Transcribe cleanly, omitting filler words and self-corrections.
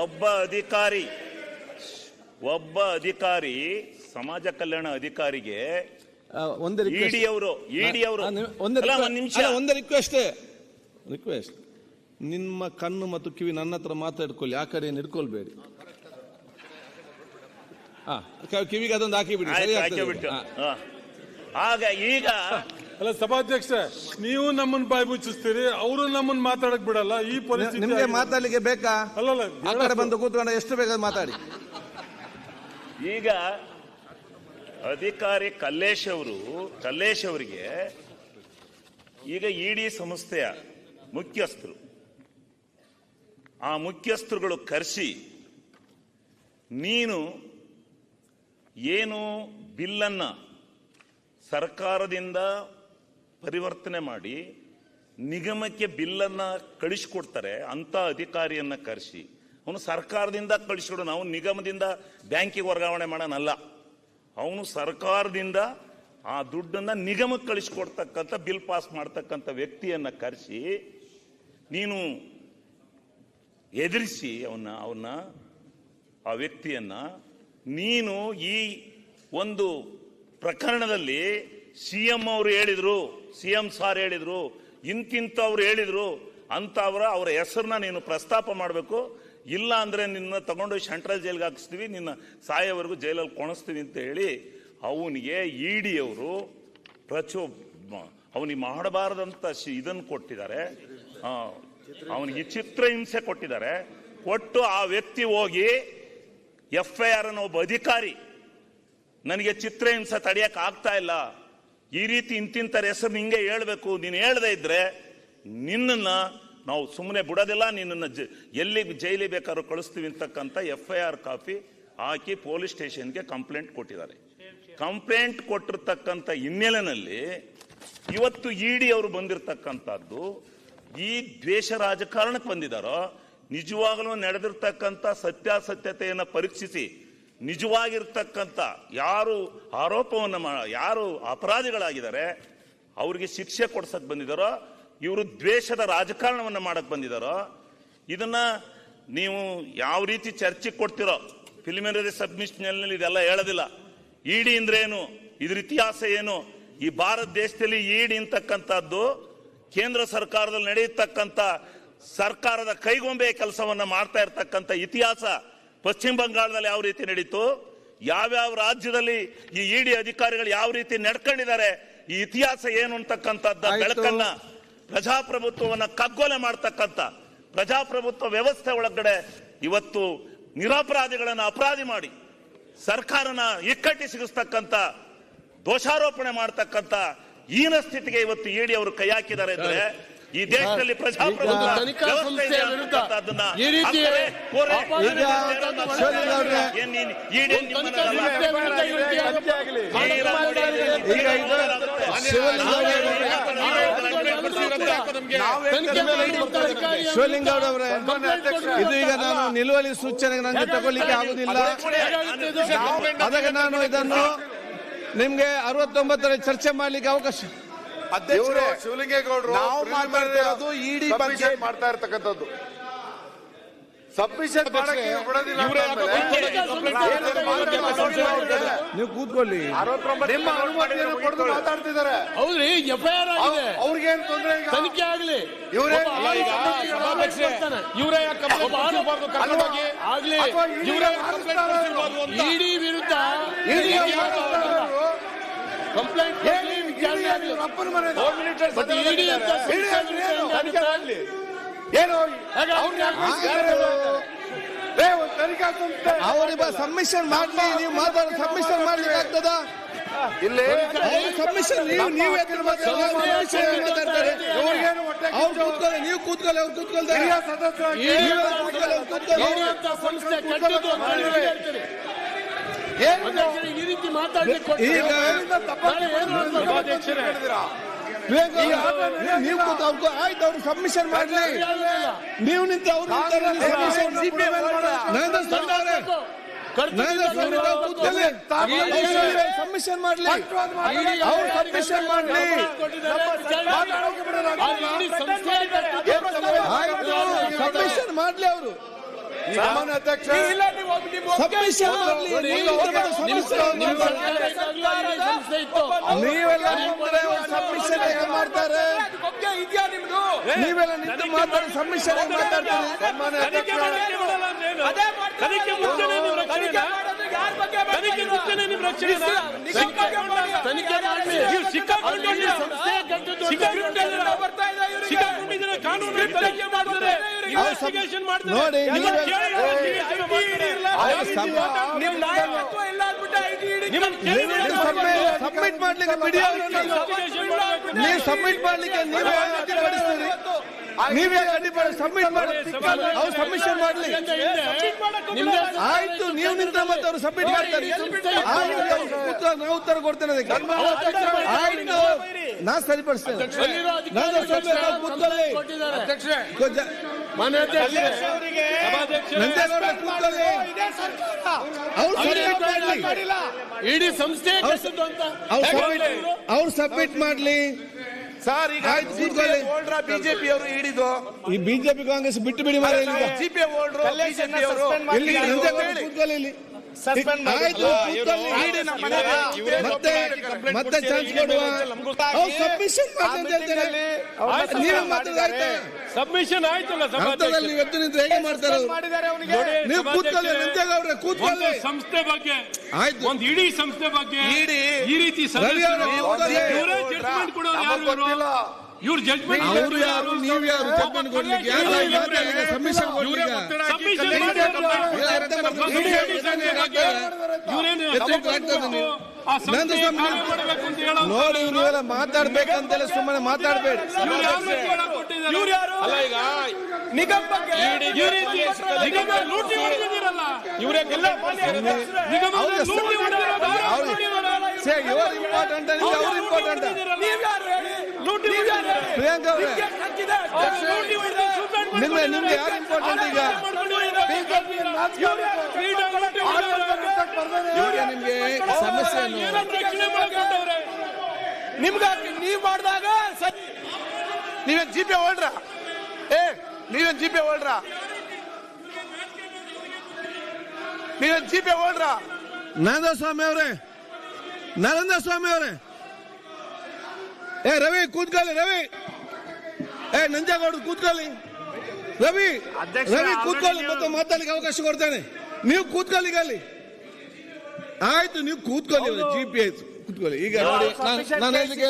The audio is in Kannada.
ಒಬ್ಬ ಅಧಿಕಾರಿ ಸಮಾಜ ಕಲ್ಯಾಣ ಅಧಿಕಾರಿಗೆ ಒಂದು ರಿಕ್ವೆಸ್ಟ್, ನಿಮ್ಮ ಕಣ್ಣು ಮತ್ತು ಕಿವಿ ನನ್ನ ಹತ್ರ ಮಾತಾಡ್ಕೊಳ್ಳಿ, ಆ ಕಡೆ ಹಿಡ್ಕೊಳ್ಬೇಡಿ. ಕಿವಿಗೆ ಅದೊಂದು ಹಾಕಿಬಿಡಿ. ಆಗ ಈಗ ಅಲ್ಲ ಸಭಾಧ್ಯಕ್ಷ, ನೀವು ನಮ್ಮನ್ನು ಬಾಯಿ ಮುಚ್ಚಿಸ್ತೀರಿ, ಅವರು ನಮ್ಮನ್ನು ಮಾತಾಡಕ್ ಬಿಡಲ್ಲ. ಈ ಪರಿಸ್ಥಿತಿ ನಿಮ್ಗೆ ಮಾತಾಡ್ಲಿಕ್ಕೆ ಬೇಕಾ? ಅಲ್ಲಲ್ಲ, ಆ ಕಡೆ ಬಂದು ಕೂತ್ಕೊಂಡು ಎಷ್ಟು ಬೇಕಾದ್ರೆ ಮಾತಾಡಿ. ಈಗ ಅಧಿಕಾರಿ ಕಲ್ಲೇಶ್ ಅವರಿಗೆ ಈಗ ಇಡಿ ಸಂಸ್ಥೆಯ ಮುಖ್ಯಸ್ಥರು, ಆ ಮುಖ್ಯಸ್ಥರುಗಳು ಕರೆಸಿ, ನೀನು ಏನು ಬಿಲ್ಲನ್ನ ಸರ್ಕಾರದಿಂದ ಪರಿವರ್ತನೆ ಮಾಡಿ ನಿಗಮಕ್ಕೆ ಬಿಲ್ಲನ್ನ ಕಳಿಸಿಕೊಡ್ತಾರೆ ಅಂತ ಅಧಿಕಾರಿಯನ್ನ ಕರೆಸಿ, ಅವನು ಸರ್ಕಾರದಿಂದ ಕಳಿಸಿಕೊಡು, ನಾವು ನಿಗಮದಿಂದ ಬ್ಯಾಂಕಿಗೆ ವರ್ಗಾವಣೆ ಮಾಡೋಣಲ್ಲ, ಅವನು ಸರ್ಕಾರದಿಂದ ಆ ದುಡ್ಡನ್ನ ನಿಗಮಕ್ಕೆ ಕಳಿಸಿಕೊಡ್ತಕ್ಕಂಥ ಬಿಲ್ ಪಾಸ್ ಮಾಡ್ತಕ್ಕಂಥ ವ್ಯಕ್ತಿಯನ್ನ ಕರೆಸಿ ನೀನು ಎದುರಿಸಿ ಆ ವ್ಯಕ್ತಿಯನ್ನ ನೀನು ಈ ಒಂದು ಪ್ರಕರಣದಲ್ಲಿ ಸಿಎಂ ಅವರು ಹೇಳಿದ್ರು, ಸಿಎಂ ಸಾರ್ ಹೇಳಿದ್ರು, ಇಂತಿಂತವ್ರು ಹೇಳಿದ್ರು ಅಂತ ಅವರ ಹೆಸರನ್ನ ನೀನು ಪ್ರಸ್ತಾಪ ಮಾಡಬೇಕು. ಇಲ್ಲ ಅಂದ್ರೆ ನಿನ್ನ ತಗೊಂಡು ಸೆಂಟ್ರಲ್ ಜೈಲ್ಗೆ ಹಾಕಿಸ್ತೀವಿ, ನಿನ್ನ ಸಾಯೋವರೆಗೂ ಜೈಲಲ್ಲಿ ಕೊಣಿಸ್ತೀವಿ ಅಂತ ಹೇಳಿ ಅವನಿಗೆ ಇಡಿ ಅವರು ಅವನಿಗೆ ಮಾಡಬಾರದಂತ ಇದನ್ನು ಕೊಟ್ಟಿದ್ದಾರೆ, ಅವನಿಗೆ ಚಿತ್ರಹಿಂಸೆ ಕೊಟ್ಟಿದ್ದಾರೆ. ಕೊಟ್ಟು ಆ ವ್ಯಕ್ತಿ ಹೋಗಿ FIR ಅನ್ನು ಒಬ್ಬ ಅಧಿಕಾರಿ, ನನಗೆ ಚಿತ್ರಹಿಂಸೆ ತಡೆಯಕ್ಕೆ ಆಗ್ತಾ ಇಲ್ಲ, ಈ ರೀತಿ ಇಂತಿಂತರ ಹೆಸರು ಹಿಂಗೆ ಹೇಳ್ಬೇಕು, ನೀನು ಹೇಳದೇ ಇದ್ರೆ ನಿನ್ನನ್ನ ನಾವು ಸುಮ್ಮನೆ ಬಿಡೋದಿಲ್ಲ, ನಿನ್ನನ್ನು ಎಲ್ಲಿ ಜೈಲಿಗೆ ಬೇಕಾದ್ರೂ ಕಳಿಸ್ತೀವಿ ಅಂತಕ್ಕಂಥ FIR ಕಾಪಿ ಹಾಕಿ ಪೊಲೀಸ್ ಸ್ಟೇಷನ್ಗೆ ಕಂಪ್ಲೇಂಟ್ ಕೊಟ್ಟಿದ್ದಾರೆ. ಕಂಪ್ಲೇಂಟ್ ಕೊಟ್ಟಿರ್ತಕ್ಕಂಥ ಹಿನ್ನೆಲೆಯಲ್ಲಿ ಇವತ್ತು ಇಡಿ ಅವರು ಬಂದಿರತಕ್ಕಂಥದ್ದು ಈ ದ್ವೇಷ ರಾಜಕಾರಣಕ್ಕೆ ಬಂದಿದ್ದಾರೋ, ನಿಜವಾಗಲೂ ನಡೆದಿರ್ತಕ್ಕಂಥ ಸತ್ಯಾಸತ್ಯತೆಯನ್ನು ಪರೀಕ್ಷಿಸಿ ನಿಜವಾಗಿರ್ತಕ್ಕಂಥ ಯಾರು ಆರೋಪವನ್ನು ಯಾರು ಅಪರಾಧಿಗಳಾಗಿದ್ದಾರೆ ಅವ್ರಿಗೆ ಶಿಕ್ಷೆ ಕೊಡ್ಸಕ್ ಬಂದಿದ್ದಾರೋ, ಇವರು ದ್ವೇಷದ ರಾಜಕಾರಣವನ್ನು ಮಾಡಕ್ ಬಂದಿದ್ದಾರೋ, ಇದನ್ನ ನೀವು ಯಾವ ರೀತಿ ಚರ್ಚೆಗೆ ಕೊಡ್ತಿರೋ ಪ್ರಿಲಿಮಿನರಿ ಸಬ್ಮಿಷನ್ ಇದೆಲ್ಲ ಹೇಳೋದಿಲ್ಲ. ಇಡಿ ಅಂದ್ರೆ ಏನು, ಇದ್ರ ಇತಿಹಾಸ ಏನು, ಈ ಭಾರತ ದೇಶದಲ್ಲಿ ಇಡಿ ಅಂತಕ್ಕಂಥದ್ದು ಕೇಂದ್ರ ಸರ್ಕಾರದಲ್ಲಿ ನಡೆಯತಕ್ಕಂಥ ಸರ್ಕಾರದ ಕೈಗೊಂಬೆ ಕೆಲಸವನ್ನ ಮಾಡ್ತಾ ಇರ್ತಕ್ಕಂಥ ಇತಿಹಾಸ ಪಶ್ಚಿಮ ಬಂಗಾಳದಲ್ಲಿ ಯಾವ ರೀತಿ ನಡೀತು, ಯಾವ್ಯಾವ ರಾಜ್ಯದಲ್ಲಿ ಈ ಇಡಿ ಅಧಿಕಾರಿಗಳು ಯಾವ ರೀತಿ ನಡ್ಕೊಂಡಿದ್ದಾರೆ, ಈ ಇತಿಹಾಸ ಏನು ಅಂತಕ್ಕಂಥದ್ದ ಬೆಳಕನ್ನ ಪ್ರಜಾಪ್ರಭುತ್ವವನ್ನ ಕಗ್ಗೊಲೆ ಮಾಡ್ತಕ್ಕಂಥ ಪ್ರಜಾಪ್ರಭುತ್ವ ವ್ಯವಸ್ಥೆ ಒಳಗಡೆ ಇವತ್ತು ನಿರಪರಾಧಿಗಳನ್ನ ಅಪರಾಧಿ ಮಾಡಿ ಸರ್ಕಾರನ ಇಕ್ಕಟ್ಟಿ ಸಿಗಿಸ್ತಕ್ಕಂಥ ದೋಷಾರೋಪಣೆ ಮಾಡ್ತಕ್ಕಂಥ ಹೀನ ಸ್ಥಿತಿಗೆ ಇವತ್ತು ಇಡಿ ಅವರು ಕೈ ಹಾಕಿದ್ದಾರೆ ಅಂದ್ರೆ ಈ ದೇಶದಲ್ಲಿ ಪ್ರಜಾಪ್ರಭುತ್ವ ಶಿವಲಿಂಗೌಡವರೇ, ಇದು ಈಗ ನಾನು ನಿಲುವಳಿ ಸೂಚನೆ ನನಗೆ ತಗೊಳ್ಳಿಕ್ಕೆ ಆಗುದಿಲ್ಲ. ಅದಕ್ಕೆ ನಾನು ಇದನ್ನು ನಿಮ್ಗೆ 69ರಲ್ಲಿ ಚರ್ಚೆ ಮಾಡ್ಲಿಕ್ಕೆ ಅವಕಾಶ. ಅಧ್ಯಕ್ಷರು ಶಿವಲಿಂಗೇಗೌಡರು ನಾವು ಮಾತಾಡ್ತಿರೋದು ಇಡಿ ಬಗ್ಗೆ ಮಾಡ್ತಾ ಇರ್ತಕ್ಕಂಥದ್ದು. ಸಬ್ಮಿಷನ್ ನೀವು ಕೂತ್ಕೊಳ್ಳಿ, ನಿಮ್ಮ ಅನುಮತಿಯನ್ನು ಪಡೆದು ಮಾತಾಡ್ತಿದ್ದಾರೆ. ಹೌದ್ರಿ, FIR ಆಗಿದೆ, ಅವ್ರಿಗೇನು ತೊಂದರೆ, ತನಿಖೆ ಆಗಲಿ, ಇವರೇ ಇಡಿ ವಿರುದ್ಧ ಕಂಪ್ಲೇಂಟ್ ಅವರಿಗೆ ಸಬ್ಮಿಷನ್ ಮಾಡ್ಲಿ, ನೀವು ಮಾತಾಡ ಸಬ್ಮಿಷನ್ ಮಾಡ್ಲಿಕ್ಕೆ ಆಗ್ತದ? ಇಲ್ಲಿ ಸಬ್ಮಿಷನ್ ನೀವು ಮಾತಾಡ್ತಾರೆ, ಅವ್ರು ಕೂತ್ಕೊಳ್ಳಿ, ನೀವು ಕೂತ್ಕೊಳ್ಳಿ, ಅವ್ರು ಕೂತ್ಕೊಳ್ತಾರೆ, ಈ ರೀತಿ ಮಾತಾಡ್ಲಿಕ್ಕೆ ನೀವು ಆಯ್ತು, ಅವ್ರು ಸಬ್ಮಿಷನ್ ಮಾಡ್ಲಿ, ನೀವು ನಿಂತು ಅವ್ರು ಸಬ್ಮಿಷನ್ ಮಾಡ್ಲಿ, ಅವ್ರು ಸಬ್ಮಿಷನ್ ಮಾಡ್ಲಿ, ಆಯ್ತು ಸಬ್ಮಿಷನ್ ಮಾಡ್ಲಿ ಅವರು. ಸಾಮಾನ್ಯ ಅಧ್ಯಕ್ಷ ನೀವೆಲ್ಲ ನಿಂತ್ರೆ ಸಬ್ಮಿಷನ್ ಹೇಗೆ ಮಾಡ್ತಾರೆ? ನೀವೆಲ್ಲ ನಿಂತು ಮಾತಾಡಿ ಸಬ್ಮಿಷನ್ ಹೇಗೆ ಮಾತಾಡ್ತೀರಿ? ಸನ್ಮಾನ್ಯ ಅಧ್ಯಕ್ಷ ನೋಡಿ ಸಬ್ಮಿಟ್ ಮಾಡ್ಲಿಕ್ಕೆ ಬಿಡಿ, ನೀವು ಸಬ್ಮಿಟ್ ಮಾಡ್ಲಿಕ್ಕೆ ನೀವೇ ಅಡ್ಡಿಪಡಿಸ್ತೀರಿ. ನೀವೇ ಅಡ್ಡಿಪಡಿಸಿ ಸಬ್ಮಿಟ್ ಮಾಡಿ, ಅವ್ರು ಸಬ್ಮಿಷನ್ ಮಾಡ್ಲಿ. ಆಯ್ತು, ನೀವು ನಿಂತ ಮತ್ತೆ ಅವ್ರು ಸಬ್ಮಿಟ್ ಮಾಡ್ತಾರೆ. ನಾವು ಉತ್ತರ ಕೊಡ್ತೇನೆ ಅದಕ್ಕೆ. ಆಯ್ತು, ನಾ ಸರಿಪಡಿಸ್ತೇನೆ. ಇಡೀ ಸಂಸ್ಥೆ ಅವ್ರು ಸಬ್ಮಿಟ್ ಮಾಡ್ಲಿ. ಸರ್, ಈಗ ಬಿಜೆಪಿ ಅವರು ಹಿಡಿದು ಈ ಬಿಜೆಪಿ ಕಾಂಗ್ರೆಸ್ ಬಿಟ್ಟು ಬಿಡಿ ಮಾರ. ಬಿಜೆಪಿ ಅವರು ಮತ್ತೆ ಚಾನ್ಸ್ ಕೊಡುವ. ಸಬ್ಮಿಷನ್ ಮಾಡಿ ಅಂತ ಹೇಳ್ತೇನೆ. ನೀವೇ ಮಾತಾಡ್ತಾ ಸಬ್ಮಿಷನ್ ಆಯ್ತಲ್ಲ ಅರ್ಥದಲ್ಲಿ ನೀವು ಎದ್ದು ನಿಂತು ಹೇಗೆ ಮಾಡ್ತಾರೆ? ನೀವು ಕೂತ್ಕೊಳ್ಳಿ, ನಂಜೇಗೌಡ್ರೆ ಕೂತ್ಕೊಳ್ಳಿ. ಸಂಸ್ಥೆ ಬಗ್ಗೆ ಆಯ್ತು, ಒಂದು ಇಡೀ ಸಂಸ್ಥೆ ಬಗ್ಗೆ ಈ ರೀತಿ ಜಡ್ಜ್ಮೆಂಟ್ ಕೊಡೋರು ಇವ್ರು ಜಡ್ಜ್ಮೆಂಟ್ ಅವರು ಯಾರು, ನೀವು ಯಾರು ಜಡ್ಜ್ಮೆಂಟ್ ಕೊಡ್ಲಿಕ್ಕೆ? ಸಬ್ಮಿಷನ್ ನೋಡಿ, ನೀವೆಲ್ಲ ಮಾತಾಡ್ಬೇಕಂತೆಲ್ಲ ಸುಮ್ಮನೆ ಮಾತಾಡ್ಬೇಡಿ. ಇವರು ಇಂಪಾರ್ಟೆಂಟ್, ಅವ್ರು ಇಂಪಾರ್ಟೆಂಟ್. ಪ್ರಿಯಾಂಕಾ ಅವರೇ, ನಿಮ್ಗೆ ಯಾರು ಇಂಪಾರ್ಟೆಂಟ್? ಈಗ ನಿಮ್ಗೆ ಸಮಸ್ಯೆ ನೀವು ಮಾಡಿದಾಗ ನೀವೇನ್ ಜಿಪೆ ಹೋಲ್ಡ್ರ? ನೀವೇನ್ ಜಿಪೆ ಹೋಲ್ಡ್ರ? ನೀವೇನ್ ಜಿಪೆ ಹೋಲ್ಡ್ರ? ನರೇಂದ್ರ ಸ್ವಾಮಿ ಅವರೇ, ರವಿ ಕೂತ್ಕೊಳ್ಳಿ. ರವಿ, ನಂಜೇಗೌಡ ಕೂತ್ಕೊಳ್ಳಿ. ರವಿ ಕೂತ್ಕೊಳ್ಳಿ, ಮತ್ತೆ ಮಾತಾಡ್ಲಿಕ್ಕೆ ಅವಕಾಶ ಕೊಡ್ತೇನೆ. ನೀವು ಕೂತ್ಕೊಳ್ಳಿ ಅಲ್ಲಿ. ಆಯ್ತು, ನೀವು ಕೂತ್ಕೊಳ್ಳಿ. GPS ಕೂತ್ಕೊಳ್ಳಿ. ಈಗ ನೋಡಿ, ನಾನು ಹೇಳಿಕೆ